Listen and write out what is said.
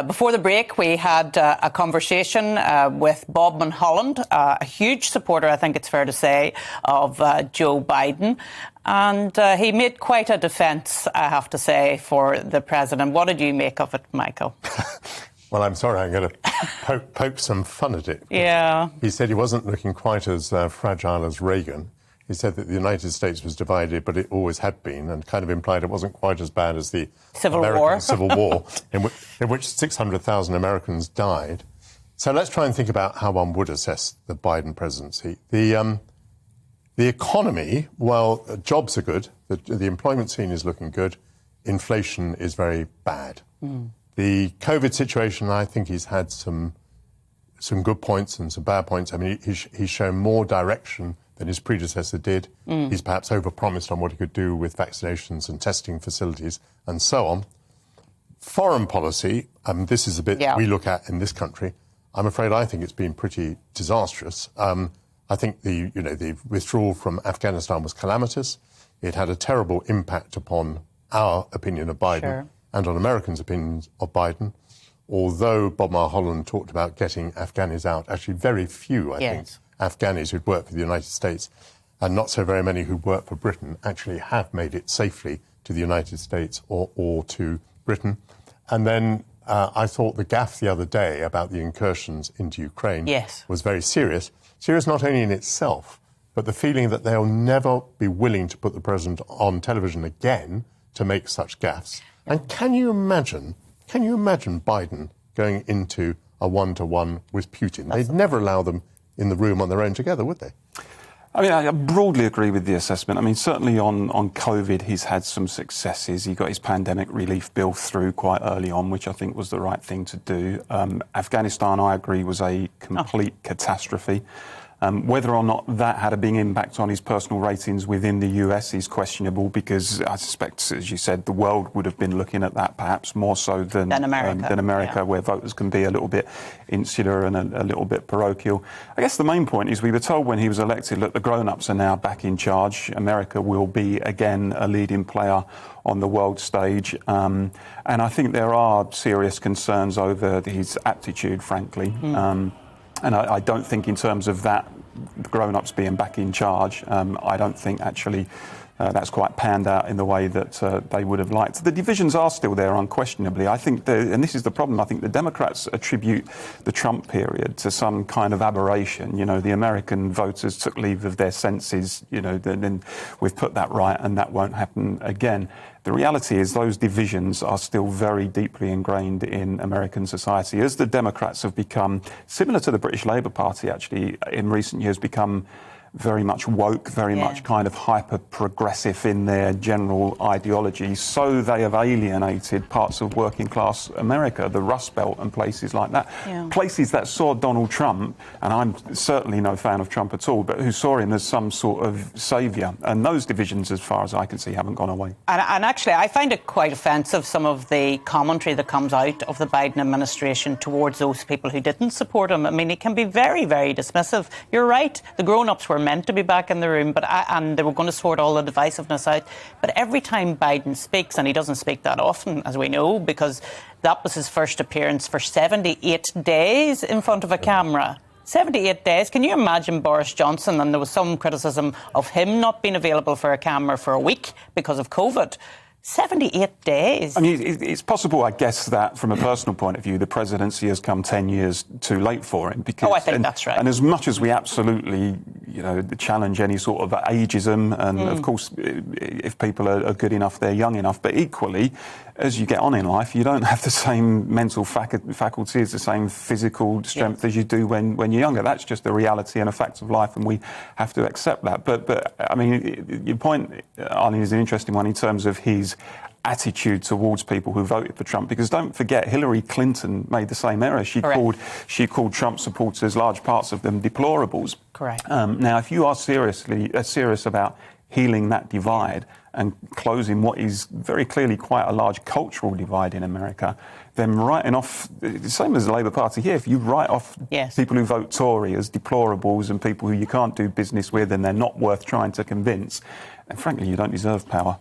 Before the break, we had a conversation with Bob Mulholland, a huge supporter, I think it's fair to say, of Joe Biden. And he made quite a defence, I have to say, for the president. What did you make of it, Michael? Well, I'm sorry, I'm going to poke some fun at it. Yeah. He said he wasn't looking quite as fragile as Reagan. He said that the United States was divided, but it always had been, and kind of implied it wasn't quite as bad as the American Civil War, in which 600,000 Americans died. So let's try and think about how one would assess the Biden presidency. The economy, well, jobs are good. The employment scene is looking good. Inflation is very bad. The COVID situation, I think he's had some good points and some bad points. I mean, he's shown more direction than his predecessor did. He's perhaps overpromised on what he could do with vaccinations and testing facilities and so on. Foreign policy, this is a bit we look at in this country. I'm afraid I think it's been pretty disastrous. I think the withdrawal from Afghanistan was calamitous. It had a terrible impact upon our opinion of Biden and on Americans' opinions of Biden. Although Bob Mulholland talked about getting Afghanis out, actually very few, I think, Afghanis who'd worked for the United States and not so very many who work for Britain actually have made it safely to the United States or to Britain. And then I thought the gaffe the other day about the incursions into Ukraine was very serious. Serious not only in itself, but the feeling that they'll never be willing to put the president on television again to make such gaffes. And can you imagine Biden going into a one-to-one with Putin? They'd never allow them in the room on their own together, would they? I mean, I broadly agree with the assessment. I mean, certainly on COVID, he's had some successes. He got his pandemic relief bill through quite early on, which I think was the right thing to do. Afghanistan, I agree, was a complete catastrophe. Whether or not that had a big impact on his personal ratings within the US is questionable because I suspect, as you said, the world would have been looking at that perhaps more so than America, where voters can be a little bit insular and a little bit parochial. I guess the main point is we were told when he was elected, look, the grown-ups are now back in charge. America will be, again, a leading player on the world stage. And I think there are serious concerns over his aptitude, frankly. And I don't think in terms of that, grown-ups being back in charge, I don't think actually that's quite panned out in the way that they would have liked. The divisions are still there, unquestionably. I think, and this is the problem, I think the Democrats attribute the Trump period to some kind of aberration. You know, the American voters took leave of their senses, you know, then we've put that right and that won't happen again. The reality is those divisions are still very deeply ingrained in American society. As the Democrats have become, similar to the British Labour Party actually, in recent years become very much woke, very much kind of hyper-progressive in their general ideology. So they have alienated parts of working-class America, the Rust Belt and places like that. Places that saw Donald Trump, and I'm certainly no fan of Trump at all, but who saw him as some sort of saviour. And those divisions, as far as I can see, haven't gone away. And actually, I find it quite offensive, some of the commentary that comes out of the Biden administration towards those people who didn't support him. I mean, it can be very, very dismissive. You're right, the grown-ups were meant to be back in the room, and they were going to sort all the divisiveness out. But every time Biden speaks, and he doesn't speak that often, as we know, because that was his first appearance for 78 days in front of a camera. 78 days. Can you imagine Boris Johnson? And there was some criticism of him not being available for a camera for a week because of COVID. 78 days. I mean, it's possible, I guess, that from a personal point of view, the presidency has come 10 years too late for him. Because, I think that's right. And as much as we absolutely, you know, challenge any sort of ageism, and of course, if people are good enough, they're young enough, but equally, as you get on in life, you don't have the same mental faculties, the same physical strength as you do when you're younger. That's just the reality and a fact of life, and we have to accept that. But I mean, your point, Arlene, is an interesting one in terms of his attitude towards people who voted for Trump, because don't forget Hillary Clinton made the same error. She called Trump supporters, large parts of them, deplorables. Correct. Now, if you are serious about healing that divide and closing what is very clearly quite a large cultural divide in America, then writing off, the same as the Labour Party here, if you write off people who vote Tory as deplorables and people who you can't do business with and they're not worth trying to convince, then frankly you don't deserve power.